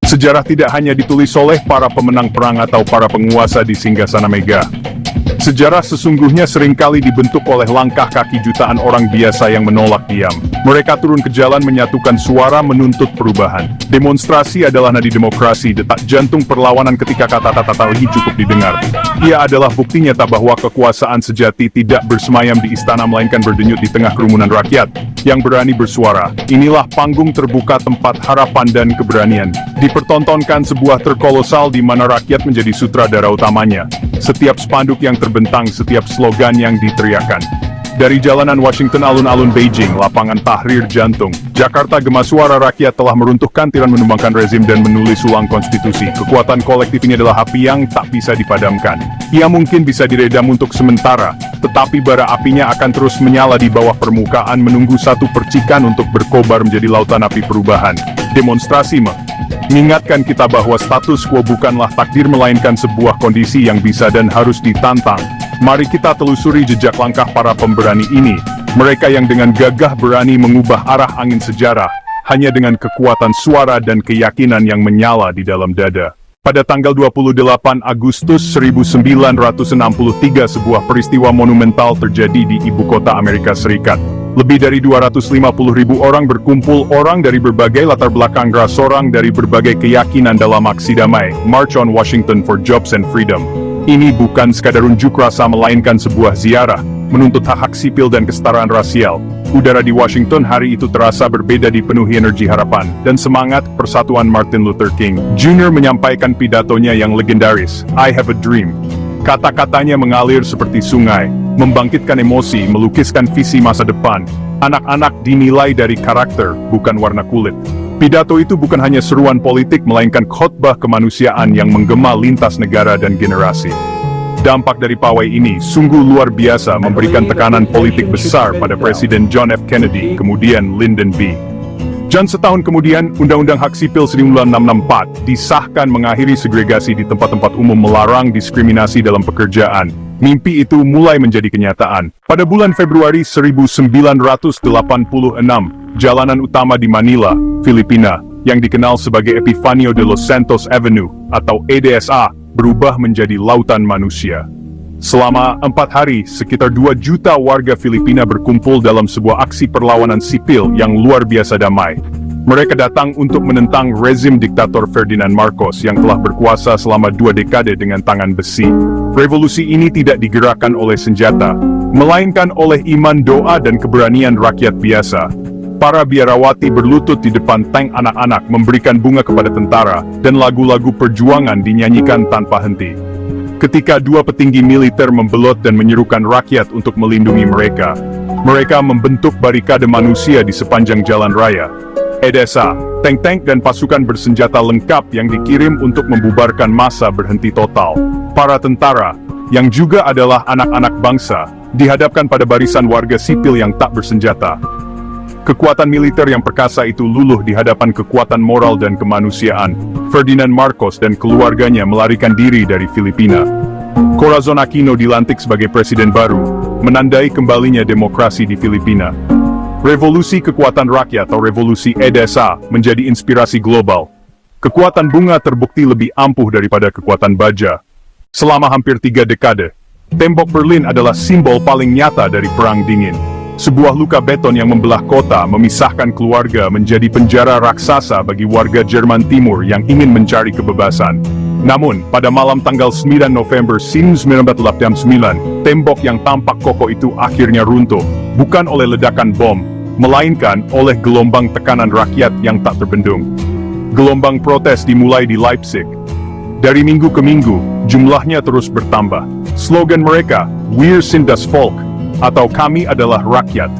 Sejarah tidak hanya ditulis oleh para pemenang perang atau para penguasa di singgasana Mega. Sejarah sesungguhnya seringkali dibentuk oleh langkah kaki jutaan orang biasa yang menolak diam. Mereka turun ke jalan menyatukan suara menuntut perubahan. Demonstrasi adalah nadi demokrasi, detak jantung perlawanan ketika kata-kata lagi cukup didengar. Ia adalah bukti nyata bahwa kekuasaan sejati tidak bersemayam di istana melainkan berdenyut di tengah kerumunan rakyat yang berani bersuara. Inilah panggung terbuka tempat harapan dan keberanian dipertontonkan, sebuah terkolosal di mana rakyat menjadi sutradara utamanya. Setiap spanduk yang terbentang, setiap slogan yang diteriakan. Dari jalanan Washington, alun-alun Beijing, lapangan Tahrir jantung, Jakarta, gema suara rakyat telah meruntuhkan tiran, menumbangkan rezim dan menulis ulang konstitusi. Kekuatan kolektif ini adalah api yang tak bisa dipadamkan. Ia mungkin bisa diredam untuk sementara, tetapi bara apinya akan terus menyala di bawah permukaan, menunggu satu percikan untuk berkobar menjadi lautan api perubahan. Demonstrasi mengingatkan kita bahwa status quo bukanlah takdir melainkan sebuah kondisi yang bisa dan harus ditantang. Mari kita telusuri jejak langkah para pemberani ini, mereka yang dengan gagah berani mengubah arah angin sejarah, hanya dengan kekuatan suara dan keyakinan yang menyala di dalam dada. Pada tanggal 28 Agustus 1963, sebuah peristiwa monumental terjadi di ibu kota Amerika Serikat. Lebih dari 250.000 orang berkumpul, orang dari berbagai latar belakang, ras, orang dari berbagai keyakinan dalam aksi damai, March on Washington for Jobs and Freedom. Ini bukan sekadar unjuk rasa melainkan sebuah ziarah, menuntut hak-hak sipil dan kesetaraan rasial. Udara di Washington hari itu terasa berbeda, dipenuhi energi harapan dan semangat persatuan. Martin Luther King Jr. menyampaikan pidatonya yang legendaris, I have a dream. Kata-katanya mengalir seperti sungai, membangkitkan emosi, melukiskan visi masa depan. Anak-anak dinilai dari karakter, bukan warna kulit. Pidato itu bukan hanya seruan politik, melainkan khotbah kemanusiaan yang menggema lintas negara dan generasi. Dampak dari pawai ini sungguh luar biasa, memberikan tekanan politik besar pada Presiden John F. Kennedy, kemudian Lyndon B. Johnson. Setahun kemudian, Undang-Undang Hak Sipil 1964 disahkan mengakhiri segregasi di tempat-tempat umum, melarang diskriminasi dalam pekerjaan. Mimpi itu mulai menjadi kenyataan. Pada bulan Februari 1986, jalanan utama di Manila, Filipina, yang dikenal sebagai Epifanio de los Santos Avenue, atau EDSA, berubah menjadi lautan manusia. Selama 4 hari, sekitar 2 juta warga Filipina berkumpul dalam sebuah aksi perlawanan sipil yang luar biasa damai. Mereka datang untuk menentang rezim diktator Ferdinand Marcos yang telah berkuasa selama 2 dekade dengan tangan besi. Revolusi ini tidak digerakkan oleh senjata, melainkan oleh iman, doa, dan keberanian rakyat biasa. Para biarawati berlutut di depan tank anak-anak, memberikan bunga kepada tentara, dan lagu-lagu perjuangan dinyanyikan tanpa henti. Ketika 2 petinggi militer membelot dan menyerukan rakyat untuk melindungi mereka, mereka membentuk barikade manusia di sepanjang jalan raya. EDSA, tank-tank dan pasukan bersenjata lengkap yang dikirim untuk membubarkan massa berhenti total. Para tentara, yang juga adalah anak-anak bangsa, dihadapkan pada barisan warga sipil yang tak bersenjata. Kekuatan militer yang perkasa itu luluh di hadapan kekuatan moral dan kemanusiaan. Ferdinand Marcos dan keluarganya melarikan diri dari Filipina. Corazon Aquino dilantik sebagai presiden baru, menandai kembalinya demokrasi di Filipina. Revolusi kekuatan rakyat atau revolusi EDSA menjadi inspirasi global. Kekuatan bunga terbukti lebih ampuh daripada kekuatan baja. Selama hampir 3 dekade, tembok Berlin adalah simbol paling nyata dari Perang Dingin. Sebuah luka beton yang membelah kota, memisahkan keluarga, menjadi penjara raksasa bagi warga Jerman Timur yang ingin mencari kebebasan. Namun, pada malam tanggal 9 November 1989, tembok yang tampak kokoh itu akhirnya runtuh, bukan oleh ledakan bom, melainkan oleh gelombang tekanan rakyat yang tak terbendung. Gelombang protes dimulai di Leipzig. Dari minggu ke minggu, jumlahnya terus bertambah. Slogan mereka, Wir sind das Volk, atau kami adalah rakyat.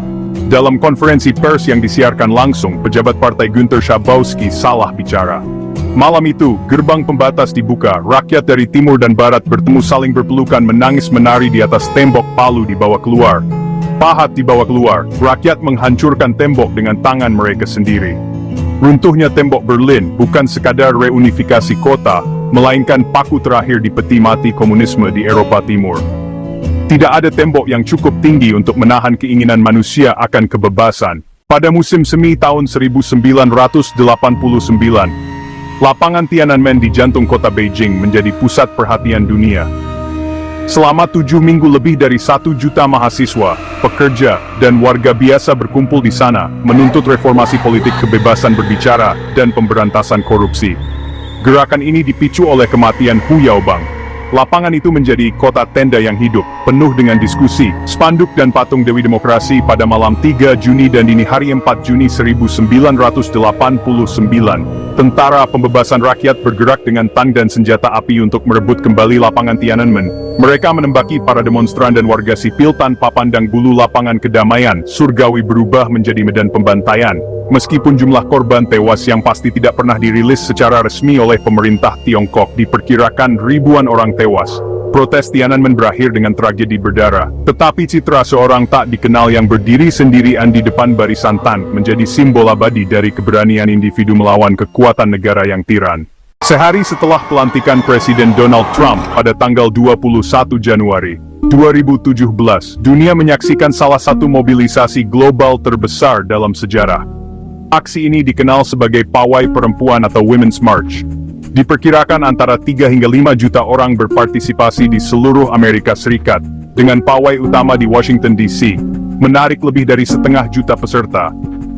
Dalam konferensi pers yang disiarkan langsung, pejabat partai Günther Schabowski salah bicara. Malam itu, gerbang pembatas dibuka, rakyat dari timur dan barat bertemu, saling berpelukan, menangis menari di atas tembok. Palu dibawa keluar, pahat dibawa keluar, rakyat menghancurkan tembok dengan tangan mereka sendiri. Runtuhnya tembok Berlin bukan sekadar reunifikasi kota, melainkan paku terakhir di peti mati komunisme di Eropa Timur. Tidak ada tembok yang cukup tinggi untuk menahan keinginan manusia akan kebebasan. Pada musim semi tahun 1989, Lapangan Tiananmen di jantung kota Beijing menjadi pusat perhatian dunia. Selama 7 minggu lebih dari 1 juta mahasiswa, pekerja, dan warga biasa berkumpul di sana, menuntut reformasi politik, kebebasan berbicara, dan pemberantasan korupsi. Gerakan ini dipicu oleh kematian Hu Yaobang. Lapangan itu menjadi kota tenda yang hidup, penuh dengan diskusi, spanduk dan patung Dewi Demokrasi pada malam 3 Juni dan dini hari 4 Juni 1989. Tentara Pembebasan Rakyat bergerak dengan tang dan senjata api untuk merebut kembali lapangan Tiananmen. Mereka menembaki para demonstran dan warga sipil tanpa pandang bulu. Lapangan kedamaian surgawi berubah menjadi medan pembantaian. Meskipun jumlah korban tewas yang pasti tidak pernah dirilis secara resmi oleh pemerintah Tiongkok, diperkirakan ribuan orang tewas. Protes Tiananmen berakhir dengan tragedi berdarah. Tetapi citra seorang tak dikenal yang berdiri sendirian di depan barisan tank menjadi simbol abadi dari keberanian individu melawan kekuatan negara yang tiran. Sehari setelah pelantikan Presiden Donald Trump pada tanggal 21 Januari 2017, dunia menyaksikan salah satu mobilisasi global terbesar dalam sejarah. Aksi ini dikenal sebagai Pawai Perempuan atau Women's March. Diperkirakan antara 3 hingga 5 juta orang berpartisipasi di seluruh Amerika Serikat, dengan pawai utama di Washington DC, menarik lebih dari 1,5 juta peserta.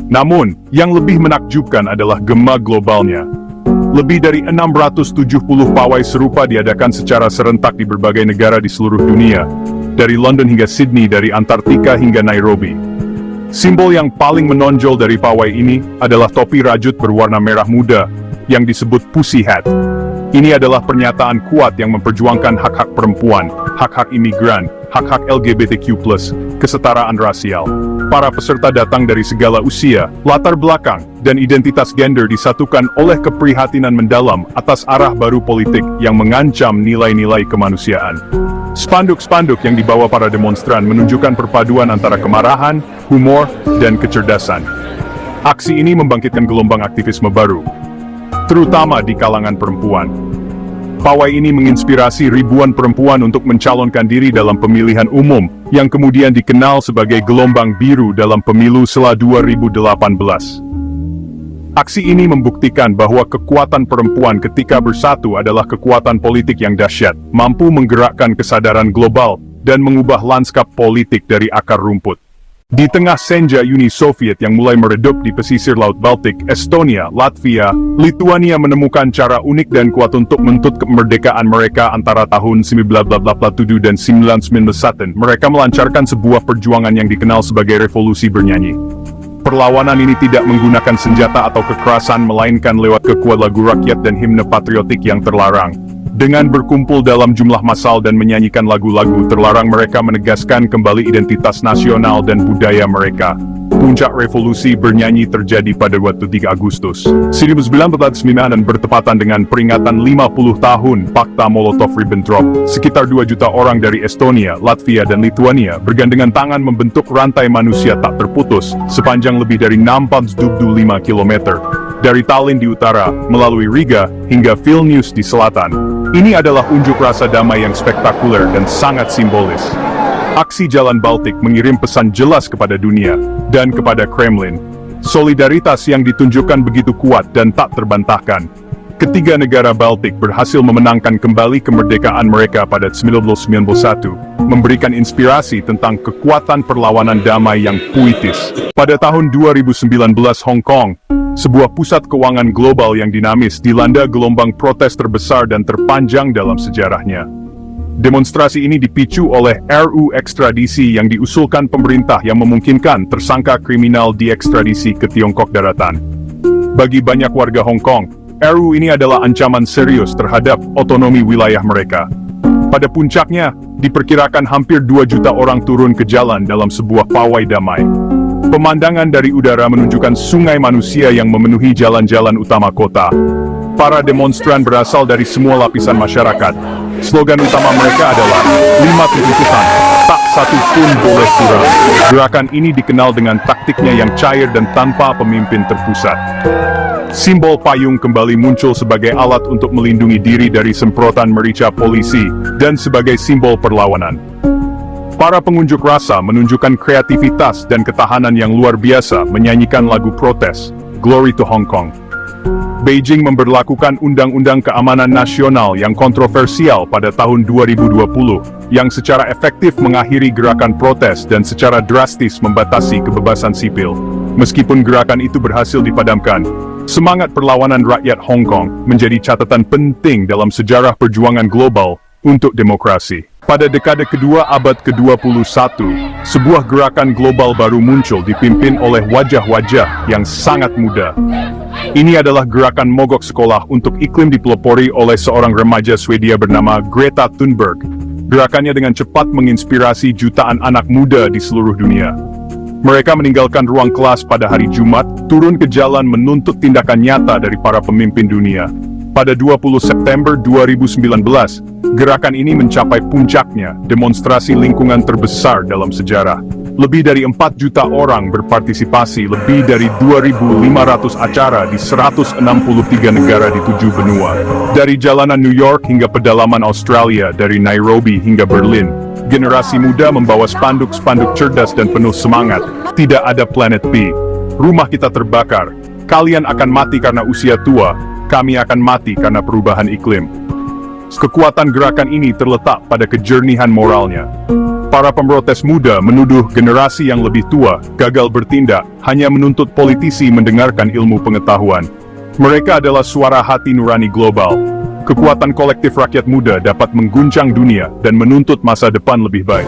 Namun, yang lebih menakjubkan adalah gema globalnya. Lebih dari 670 pawai serupa diadakan secara serentak di berbagai negara di seluruh dunia, dari London hingga Sydney, dari Antartika hingga Nairobi. Simbol yang paling menonjol dari pawai ini adalah topi rajut berwarna merah muda, yang disebut Pussy Hat. Ini adalah pernyataan kuat yang memperjuangkan hak-hak perempuan, hak-hak imigran, hak-hak LGBTQ+, kesetaraan rasial. Para peserta datang dari segala usia, latar belakang, dan identitas gender, disatukan oleh keprihatinan mendalam atas arah baru politik yang mengancam nilai-nilai kemanusiaan. Spanduk-spanduk yang dibawa para demonstran menunjukkan perpaduan antara kemarahan, humor, dan kecerdasan. Aksi ini membangkitkan gelombang aktivisme baru, terutama di kalangan perempuan. Pawai ini menginspirasi ribuan perempuan untuk mencalonkan diri dalam pemilihan umum, yang kemudian dikenal sebagai gelombang biru dalam pemilu SELA 2018. Aksi ini membuktikan bahwa kekuatan perempuan ketika bersatu adalah kekuatan politik yang dahsyat, mampu menggerakkan kesadaran global, dan mengubah lanskap politik dari akar rumput. Di tengah senja Uni Soviet yang mulai meredup di pesisir Laut Baltik, Estonia, Latvia, Lituania menemukan cara unik dan kuat untuk menuntut kemerdekaan mereka antara tahun 1987 dan 1991. Mereka melancarkan sebuah perjuangan yang dikenal sebagai revolusi bernyanyi. Perlawanan ini tidak menggunakan senjata atau kekerasan, melainkan lewat kekuatan lagu rakyat dan himne patriotik yang terlarang. Dengan berkumpul dalam jumlah massal dan menyanyikan lagu-lagu terlarang, mereka menegaskan kembali identitas nasional dan budaya mereka. Puncak revolusi bernyanyi terjadi pada waktu 3 Agustus 1999 dan bertepatan dengan peringatan 50 tahun Fakta Molotov-Ribbentrop. Sekitar 2 juta orang dari Estonia, Latvia, dan Lituania bergandengan tangan membentuk rantai manusia tak terputus sepanjang lebih dari 6,25 km. Dari Tallinn di utara, melalui Riga, hingga Vilnius di selatan. Ini adalah unjuk rasa damai yang spektakuler dan sangat simbolis. Aksi Jalan Baltik mengirim pesan jelas kepada dunia, dan kepada Kremlin. Solidaritas yang ditunjukkan begitu kuat dan tak terbantahkan. Ketiga negara Baltik berhasil memenangkan kembali kemerdekaan mereka pada 1991, memberikan inspirasi tentang kekuatan perlawanan damai yang puitis. Pada tahun 2019, Hong Kong, sebuah pusat keuangan global yang dinamis, dilanda gelombang protes terbesar dan terpanjang dalam sejarahnya. Demonstrasi ini dipicu oleh RUU ekstradisi yang diusulkan pemerintah yang memungkinkan tersangka kriminal diekstradisi ke Tiongkok daratan. Bagi banyak warga Hong Kong, RUU ini adalah ancaman serius terhadap otonomi wilayah mereka. Pada puncaknya, diperkirakan hampir 2 juta orang turun ke jalan dalam sebuah pawai damai. Pemandangan dari udara menunjukkan sungai manusia yang memenuhi jalan-jalan utama kota. Para demonstran berasal dari semua lapisan masyarakat. Slogan utama mereka adalah 5 tuntutan, tak satu pun boleh kurang. Gerakan ini dikenal dengan taktiknya yang cair dan tanpa pemimpin terpusat. Simbol payung kembali muncul sebagai alat untuk melindungi diri dari semprotan merica polisi, dan sebagai simbol perlawanan. Para pengunjuk rasa menunjukkan kreativitas dan ketahanan yang luar biasa menyanyikan lagu protes, Glory to Hong Kong. Beijing memberlakukan Undang-Undang Keamanan Nasional yang kontroversial pada tahun 2020, yang secara efektif mengakhiri gerakan protes dan secara drastis membatasi kebebasan sipil. Meskipun gerakan itu berhasil dipadamkan, semangat perlawanan rakyat Hong Kong menjadi catatan penting dalam sejarah perjuangan global untuk demokrasi. Pada dekade kedua abad ke-21, sebuah gerakan global baru muncul dipimpin oleh wajah-wajah yang sangat muda. Ini adalah gerakan mogok sekolah untuk iklim dipelopori oleh seorang remaja Swedia bernama Greta Thunberg. Gerakannya dengan cepat menginspirasi jutaan anak muda di seluruh dunia. Mereka meninggalkan ruang kelas pada hari Jumat, turun ke jalan menuntut tindakan nyata dari para pemimpin dunia. Pada 20 September 2019, gerakan ini mencapai puncaknya, demonstrasi lingkungan terbesar dalam sejarah. Lebih dari 4 juta orang berpartisipasi, lebih dari 2.500 acara di 163 negara di 7 benua. Dari jalanan New York hingga pedalaman Australia, dari Nairobi hingga Berlin, generasi muda membawa spanduk-spanduk cerdas dan penuh semangat. Tidak ada Planet B. Rumah kita terbakar. Kalian akan mati karena usia tua. Kami akan mati karena perubahan iklim. Kekuatan gerakan ini terletak pada kejernihan moralnya. Para pemrotes muda menuduh generasi yang lebih tua gagal bertindak, hanya menuntut politisi mendengarkan ilmu pengetahuan. Mereka adalah suara hati nurani global. Kekuatan kolektif rakyat muda dapat mengguncang dunia dan menuntut masa depan lebih baik.